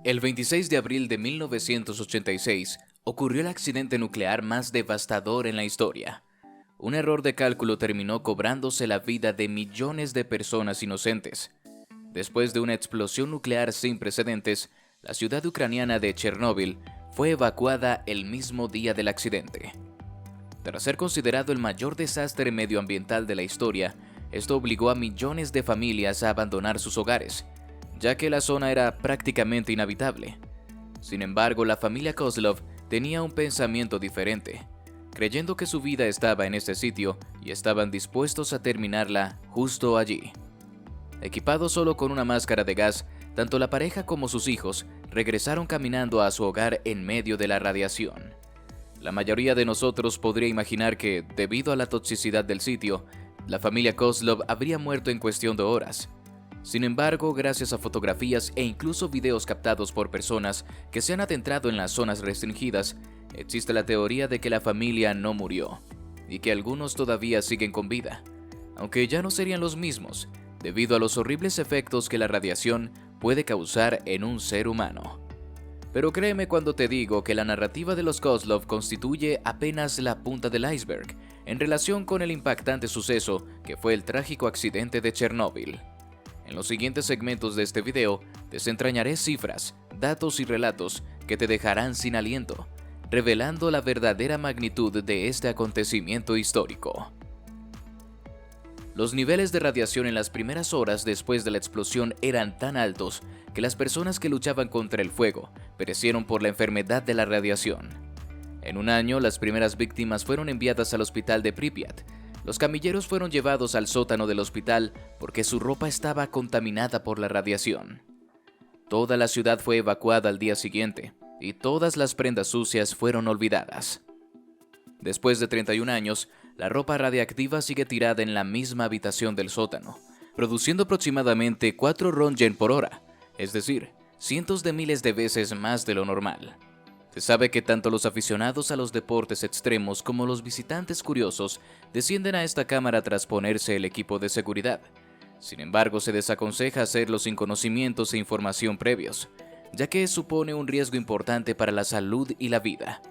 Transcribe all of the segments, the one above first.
El 26 de abril de 1986 ocurrió el accidente nuclear más devastador en la historia. Un error de cálculo terminó cobrándose la vida de millones de personas inocentes. Después de una explosión nuclear sin precedentes, la ciudad ucraniana de Chernóbil fue evacuada el mismo día del accidente. Tras ser considerado el mayor desastre medioambiental de la historia, esto obligó a millones de familias a abandonar sus hogares, ya que la zona era prácticamente inhabitable. Sin embargo, la familia Kozlov tenía un pensamiento diferente, creyendo que su vida estaba en este sitio y estaban dispuestos a terminarla justo allí. Equipados solo con una máscara de gas, tanto la pareja como sus hijos regresaron caminando a su hogar en medio de la radiación. La mayoría de nosotros podría imaginar que, debido a la toxicidad del sitio, la familia Kozlov habría muerto en cuestión de horas. Sin embargo, gracias a fotografías e incluso videos captados por personas que se han adentrado en las zonas restringidas, existe la teoría de que la familia no murió y que algunos todavía siguen con vida, aunque ya no serían los mismos, debido a los horribles efectos que la radiación puede causar en un ser humano. Pero créeme cuando te digo que la narrativa de los Kozlov constituye apenas la punta del iceberg en relación con el impactante suceso que fue el trágico accidente de Chernóbil. En los siguientes segmentos de este video, desentrañaré cifras, datos y relatos que te dejarán sin aliento, revelando la verdadera magnitud de este acontecimiento histórico. Los niveles de radiación en las primeras horas después de la explosión eran tan altos que las personas que luchaban contra el fuego perecieron por la enfermedad de la radiación. En un año, las primeras víctimas fueron enviadas al hospital de Pripyat. Los camilleros fueron llevados al sótano del hospital porque su ropa estaba contaminada por la radiación. Toda la ciudad fue evacuada al día siguiente y todas las prendas sucias fueron olvidadas. Después de 31 años, la ropa radiactiva sigue tirada en la misma habitación del sótano, produciendo aproximadamente 4 Röntgen por hora, es decir, cientos de miles de veces más de lo normal. Se sabe que tanto los aficionados a los deportes extremos como los visitantes curiosos descienden a esta cámara tras ponerse el equipo de seguridad. Sin embargo, se desaconseja hacerlo sin conocimientos e información previos, ya que supone un riesgo importante para la salud y la vida.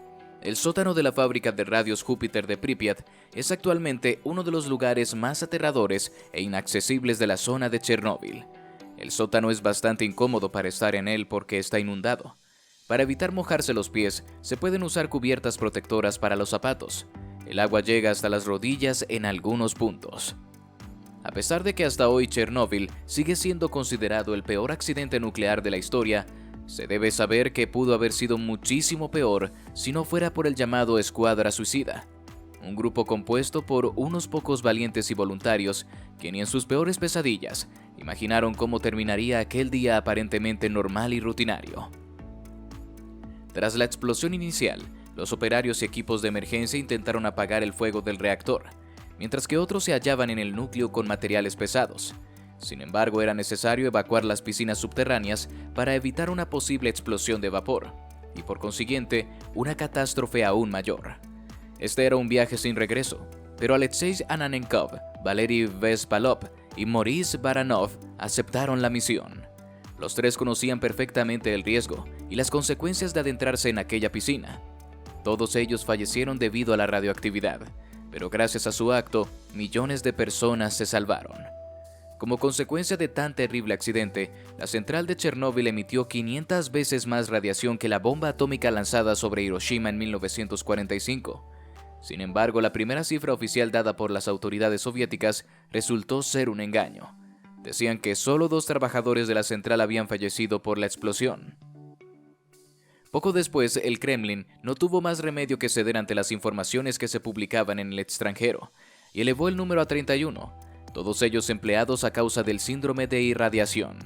El sótano de la fábrica de radios Júpiter de Pripyat es actualmente uno de los lugares más aterradores e inaccesibles de la zona de Chernóbil. El sótano es bastante incómodo para estar en él porque está inundado. Para evitar mojarse los pies, se pueden usar cubiertas protectoras para los zapatos. El agua llega hasta las rodillas en algunos puntos. A pesar de que hasta hoy Chernóbil sigue siendo considerado el peor accidente nuclear de la historia, se debe saber que pudo haber sido muchísimo peor si no fuera por el llamado Escuadra Suicida, un grupo compuesto por unos pocos valientes y voluntarios que ni en sus peores pesadillas imaginaron cómo terminaría aquel día aparentemente normal y rutinario. Tras la explosión inicial, los operarios y equipos de emergencia intentaron apagar el fuego del reactor, mientras que otros se hallaban en el núcleo con materiales pesados. Sin embargo, era necesario evacuar las piscinas subterráneas para evitar una posible explosión de vapor, y por consiguiente, una catástrofe aún mayor. Este era un viaje sin regreso, pero Alexei Ananenkov, Valery Vespalov y Maurice Baranov aceptaron la misión. Los tres conocían perfectamente el riesgo y las consecuencias de adentrarse en aquella piscina. Todos ellos fallecieron debido a la radioactividad, pero gracias a su acto, millones de personas se salvaron. Como consecuencia de tan terrible accidente, la central de Chernóbil emitió 500 veces más radiación que la bomba atómica lanzada sobre Hiroshima en 1945. Sin embargo, la primera cifra oficial dada por las autoridades soviéticas resultó ser un engaño. Decían que solo 2 trabajadores de la central habían fallecido por la explosión. Poco después, el Kremlin no tuvo más remedio que ceder ante las informaciones que se publicaban en el extranjero, y elevó el número a 31, todos ellos empleados a causa del síndrome de irradiación.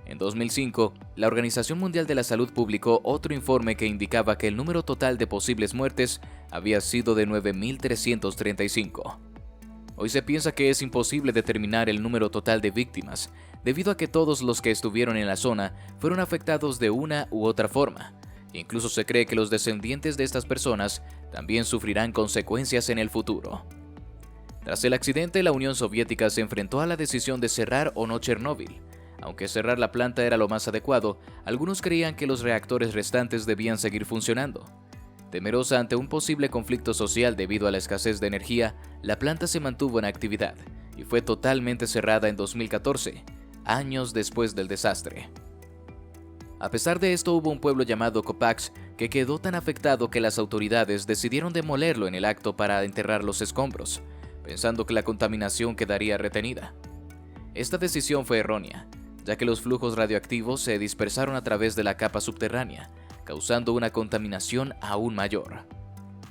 En 2005, la Organización Mundial de la Salud publicó otro informe que indicaba que el número total de posibles muertes había sido de 9.335. Hoy se piensa que es imposible determinar el número total de víctimas, debido a que todos los que estuvieron en la zona fueron afectados de una u otra forma. Incluso se cree que los descendientes de estas personas también sufrirán consecuencias en el futuro. Tras el accidente, la Unión Soviética se enfrentó a la decisión de cerrar o no Chernóbil. Aunque cerrar la planta era lo más adecuado, algunos creían que los reactores restantes debían seguir funcionando. Temerosa ante un posible conflicto social debido a la escasez de energía, la planta se mantuvo en actividad y fue totalmente cerrada en 2014, años después del desastre. A pesar de esto, hubo un pueblo llamado Copax que quedó tan afectado que las autoridades decidieron demolerlo en el acto para enterrar los escombros, pensando que la contaminación quedaría retenida. Esta decisión fue errónea, ya que los flujos radioactivos se dispersaron a través de la capa subterránea, causando una contaminación aún mayor.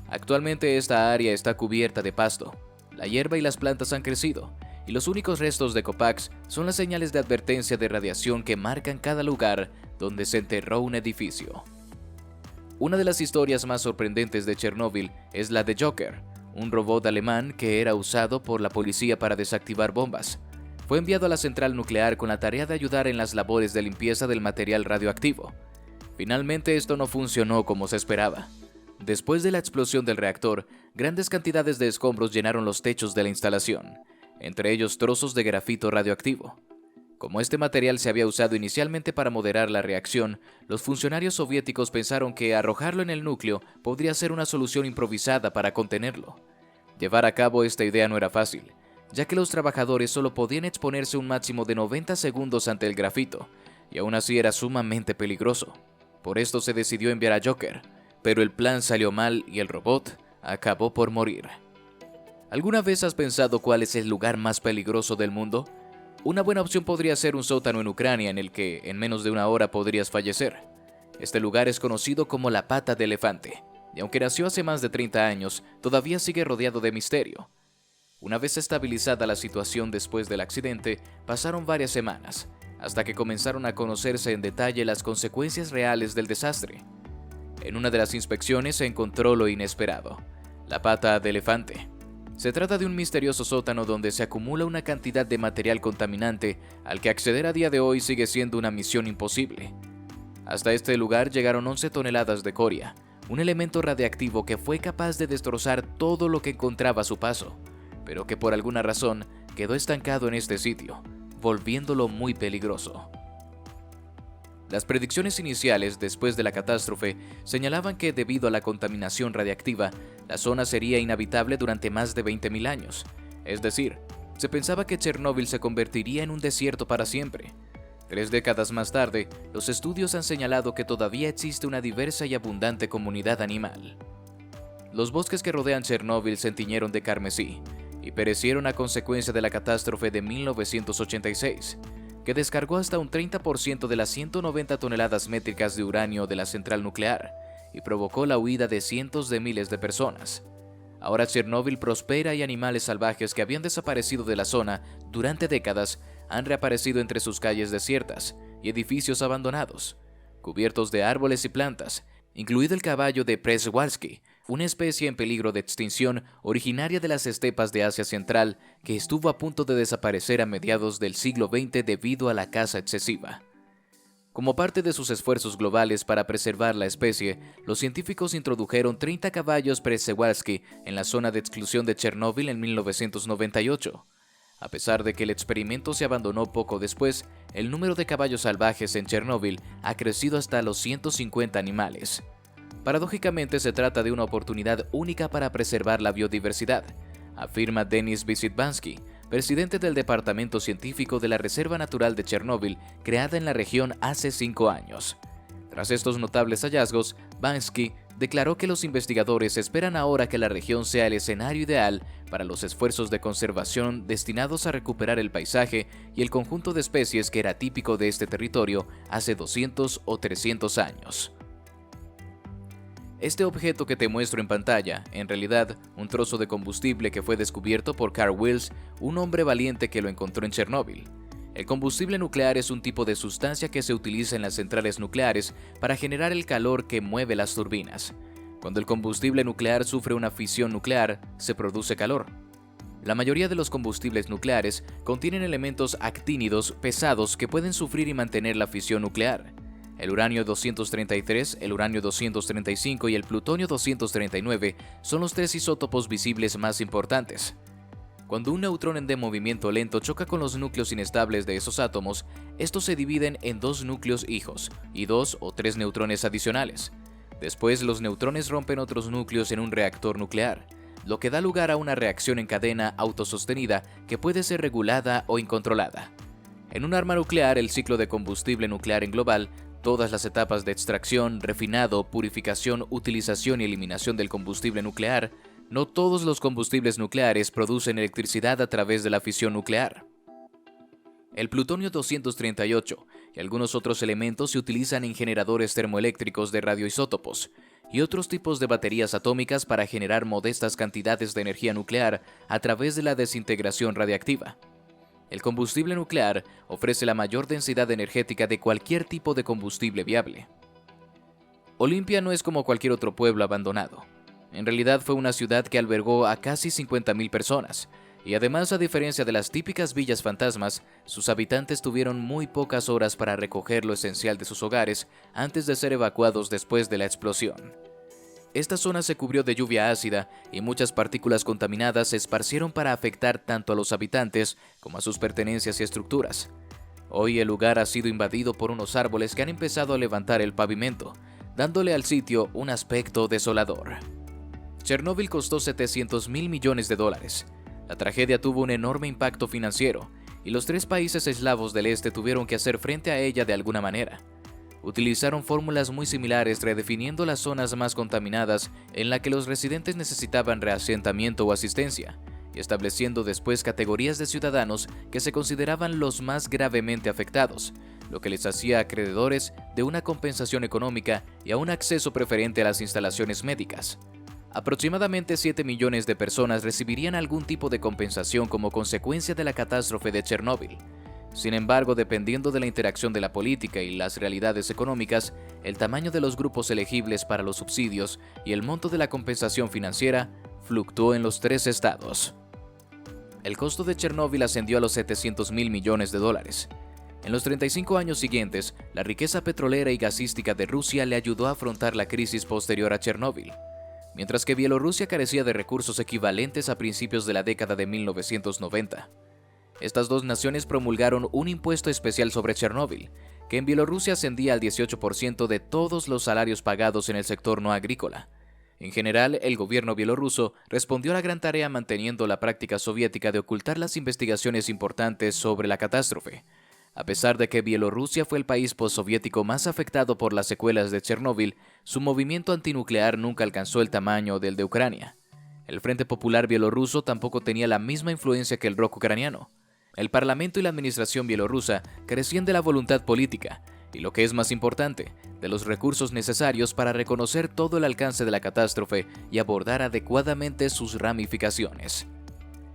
Actualmente esta área está cubierta de pasto, la hierba y las plantas han crecido, y los únicos restos de Copax son las señales de advertencia de radiación que marcan cada lugar donde se enterró un edificio. Una de las historias más sorprendentes de Chernóbil es la de Joker, un robot alemán que era usado por la policía para desactivar bombas. Fue enviado a la central nuclear con la tarea de ayudar en las labores de limpieza del material radioactivo. Finalmente esto no funcionó como se esperaba. Después de la explosión del reactor, grandes cantidades de escombros llenaron los techos de la instalación, entre ellos trozos de grafito radioactivo. Como este material se había usado inicialmente para moderar la reacción, los funcionarios soviéticos pensaron que arrojarlo en el núcleo podría ser una solución improvisada para contenerlo. Llevar a cabo esta idea no era fácil, ya que los trabajadores solo podían exponerse un máximo de 90 segundos ante el grafito, y aún así era sumamente peligroso. Por esto se decidió enviar a Joker, pero el plan salió mal y el robot acabó por morir. ¿Alguna vez has pensado cuál es el lugar más peligroso del mundo? Una buena opción podría ser un sótano en Ucrania en el que en menos de una hora podrías fallecer. Este lugar es conocido como la Pata de Elefante, y aunque nació hace más de 30 años, todavía sigue rodeado de misterio. Una vez estabilizada la situación después del accidente, pasaron varias semanas, hasta que comenzaron a conocerse en detalle las consecuencias reales del desastre. En una de las inspecciones se encontró lo inesperado: la Pata de Elefante. Se trata de un misterioso sótano donde se acumula una cantidad de material contaminante al que acceder a día de hoy sigue siendo una misión imposible. Hasta este lugar llegaron 11 toneladas de coria, un elemento radiactivo que fue capaz de destrozar todo lo que encontraba a su paso, pero que por alguna razón quedó estancado en este sitio, volviéndolo muy peligroso. Las predicciones iniciales después de la catástrofe señalaban que debido a la contaminación radiactiva, la zona sería inhabitable durante más de 20.000 años. Es decir, se pensaba que Chernóbil se convertiría en un desierto para siempre. 3 décadas más tarde, los estudios han señalado que todavía existe una diversa y abundante comunidad animal. Los bosques que rodean Chernóbil se tiñeron de carmesí y perecieron a consecuencia de la catástrofe de 1986. Que descargó hasta un 30% de las 190 toneladas métricas de uranio de la central nuclear y provocó la huida de cientos de miles de personas. Ahora Chernóbil prospera y animales salvajes que habían desaparecido de la zona durante décadas han reaparecido entre sus calles desiertas y edificios abandonados, cubiertos de árboles y plantas, incluido el caballo de Przewalski, una especie en peligro de extinción originaria de las estepas de Asia Central que estuvo a punto de desaparecer a mediados del siglo XX debido a la caza excesiva. Como parte de sus esfuerzos globales para preservar la especie, los científicos introdujeron 30 caballos Przewalski en la zona de exclusión de Chernóbil en 1998. A pesar de que el experimento se abandonó poco después, el número de caballos salvajes en Chernóbil ha crecido hasta los 150 animales. Paradójicamente se trata de una oportunidad única para preservar la biodiversidad, afirma Denis Visitbansky, presidente del Departamento Científico de la Reserva Natural de Chernóbil, creada en la región hace 5 años. Tras estos notables hallazgos, Bansky declaró que los investigadores esperan ahora que la región sea el escenario ideal para los esfuerzos de conservación destinados a recuperar el paisaje y el conjunto de especies que era típico de este territorio hace 200 o 300 años. Este objeto que te muestro en pantalla, en realidad, un trozo de combustible que fue descubierto por Carl Wills, un hombre valiente que lo encontró en Chernóbil. El combustible nuclear es un tipo de sustancia que se utiliza en las centrales nucleares para generar el calor que mueve las turbinas. Cuando el combustible nuclear sufre una fisión nuclear, se produce calor. La mayoría de los combustibles nucleares contienen elementos actínidos pesados que pueden sufrir y mantener la fisión nuclear. El uranio 233, el uranio 235 y el plutonio 239 son los 3 isótopos visibles más importantes. Cuando un neutrón de movimiento lento choca con los núcleos inestables de esos átomos, estos se dividen en dos núcleos hijos y dos o tres neutrones adicionales. Después, los neutrones rompen otros núcleos en un reactor nuclear, lo que da lugar a una reacción en cadena autosostenida que puede ser regulada o incontrolada. En un arma nuclear, el ciclo de combustible nuclear en global, todas las etapas de extracción, refinado, purificación, utilización y eliminación del combustible nuclear. No todos los combustibles nucleares producen electricidad a través de la fisión nuclear. El plutonio 238 y algunos otros elementos se utilizan en generadores termoeléctricos de radioisótopos y otros tipos de baterías atómicas para generar modestas cantidades de energía nuclear a través de la desintegración radiactiva. El combustible nuclear ofrece la mayor densidad energética de cualquier tipo de combustible viable. Olimpia no es como cualquier otro pueblo abandonado. En realidad fue una ciudad que albergó a casi 50.000 personas, y además, a diferencia de las típicas villas fantasmas, sus habitantes tuvieron muy pocas horas para recoger lo esencial de sus hogares antes de ser evacuados después de la explosión. Esta zona se cubrió de lluvia ácida y muchas partículas contaminadas se esparcieron para afectar tanto a los habitantes como a sus pertenencias y estructuras. Hoy el lugar ha sido invadido por unos árboles que han empezado a levantar el pavimento, dándole al sitio un aspecto desolador. Chernóbil costó $700 mil millones. La tragedia tuvo un enorme impacto financiero, y los tres países eslavos del este tuvieron que hacer frente a ella de alguna manera. Utilizaron fórmulas muy similares redefiniendo las zonas más contaminadas en las que los residentes necesitaban reasentamiento o asistencia, y estableciendo después categorías de ciudadanos que se consideraban los más gravemente afectados, lo que les hacía acreedores de una compensación económica y a un acceso preferente a las instalaciones médicas. Aproximadamente 7 millones de personas recibirían algún tipo de compensación como consecuencia de la catástrofe de Chernóbil. Sin embargo, dependiendo de la interacción de la política y las realidades económicas, el tamaño de los grupos elegibles para los subsidios y el monto de la compensación financiera fluctuó en los tres estados. El costo de Chernóbil ascendió a los $700 mil millones. En los 35 años siguientes, la riqueza petrolera y gasística de Rusia le ayudó a afrontar la crisis posterior a Chernóbil, mientras que Bielorrusia carecía de recursos equivalentes a principios de la década de 1990. Estas dos naciones promulgaron un impuesto especial sobre Chernóbil, que en Bielorrusia ascendía al 18% de todos los salarios pagados en el sector no agrícola. En general, el gobierno bielorruso respondió a la gran tarea manteniendo la práctica soviética de ocultar las investigaciones importantes sobre la catástrofe. A pesar de que Bielorrusia fue el país postsoviético más afectado por las secuelas de Chernóbil, su movimiento antinuclear nunca alcanzó el tamaño del de Ucrania. El Frente Popular bielorruso tampoco tenía la misma influencia que el ROK ucraniano. El parlamento y la administración bielorrusa carecían de la voluntad política y, lo que es más importante, de los recursos necesarios para reconocer todo el alcance de la catástrofe y abordar adecuadamente sus ramificaciones.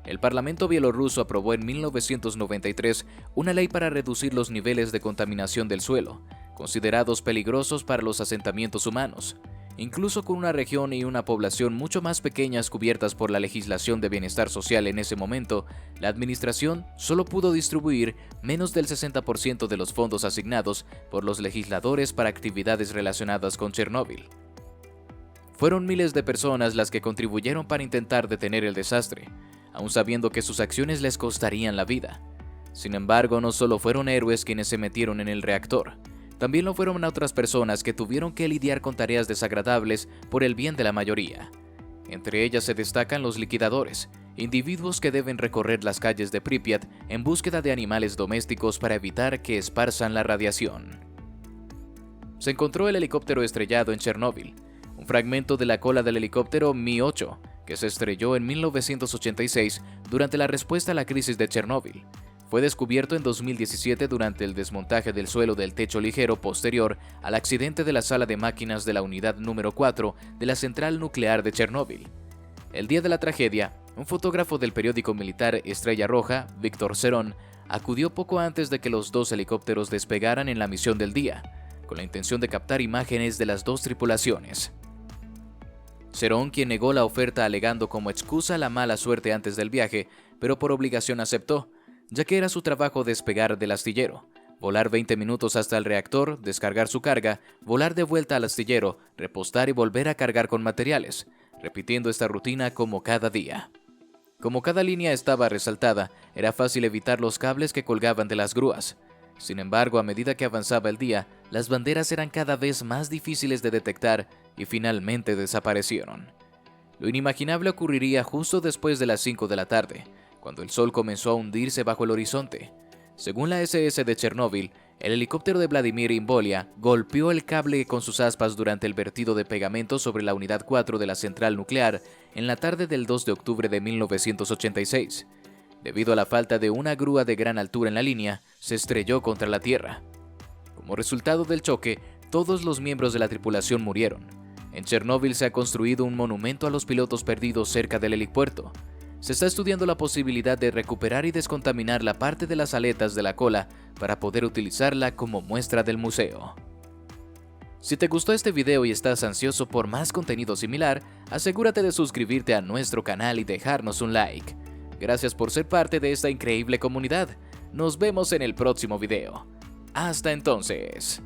El Parlamento bielorruso aprobó en 1993 una ley para reducir los niveles de contaminación del suelo, considerados peligrosos para los asentamientos humanos. Incluso con una región y una población mucho más pequeñas cubiertas por la legislación de bienestar social en ese momento, la administración solo pudo distribuir menos del 60% de los fondos asignados por los legisladores para actividades relacionadas con Chernóbil. Fueron miles de personas las que contribuyeron para intentar detener el desastre, aun sabiendo que sus acciones les costarían la vida. Sin embargo, no solo fueron héroes quienes se metieron en el reactor, también lo fueron otras personas que tuvieron que lidiar con tareas desagradables por el bien de la mayoría. Entre ellas se destacan los liquidadores, individuos que deben recorrer las calles de Pripyat en búsqueda de animales domésticos para evitar que esparzan la radiación. Se encontró el helicóptero estrellado en Chernóbil, un fragmento de la cola del helicóptero Mi-8, que se estrelló en 1986 durante la respuesta a la crisis de Chernóbil. Fue descubierto en 2017 durante el desmontaje del suelo del techo ligero posterior al accidente de la sala de máquinas de la unidad número 4 de la central nuclear de Chernóbil. El día de la tragedia, un fotógrafo del periódico militar Estrella Roja, Víctor Cerón, acudió poco antes de que los dos helicópteros despegaran en la misión del día, con la intención de captar imágenes de las dos tripulaciones. Cerón, quien negó la oferta alegando como excusa la mala suerte antes del viaje, pero por obligación aceptó, ya que era su trabajo despegar del astillero, volar 20 minutos hasta el reactor, descargar su carga, volar de vuelta al astillero, repostar y volver a cargar con materiales, repitiendo esta rutina como cada día. Como cada línea estaba resaltada, era fácil evitar los cables que colgaban de las grúas. Sin embargo, a medida que avanzaba el día, las banderas eran cada vez más difíciles de detectar y finalmente desaparecieron. Lo inimaginable ocurriría justo después de las 5 de la tarde, cuando el sol comenzó a hundirse bajo el horizonte. Según la SS de Chernóbil, el helicóptero de Vladimir Imbolia golpeó el cable con sus aspas durante el vertido de pegamento sobre la unidad 4 de la central nuclear en la tarde del 2 de octubre de 1986. Debido a la falta de una grúa de gran altura en la línea, se estrelló contra la Tierra. Como resultado del choque, todos los miembros de la tripulación murieron. En Chernóbil se ha construido un monumento a los pilotos perdidos cerca del helipuerto. Se está estudiando la posibilidad de recuperar y descontaminar la parte de las aletas de la cola para poder utilizarla como muestra del museo. Si te gustó este video y estás ansioso por más contenido similar, asegúrate de suscribirte a nuestro canal y dejarnos un like. Gracias por ser parte de esta increíble comunidad. Nos vemos en el próximo video. Hasta entonces.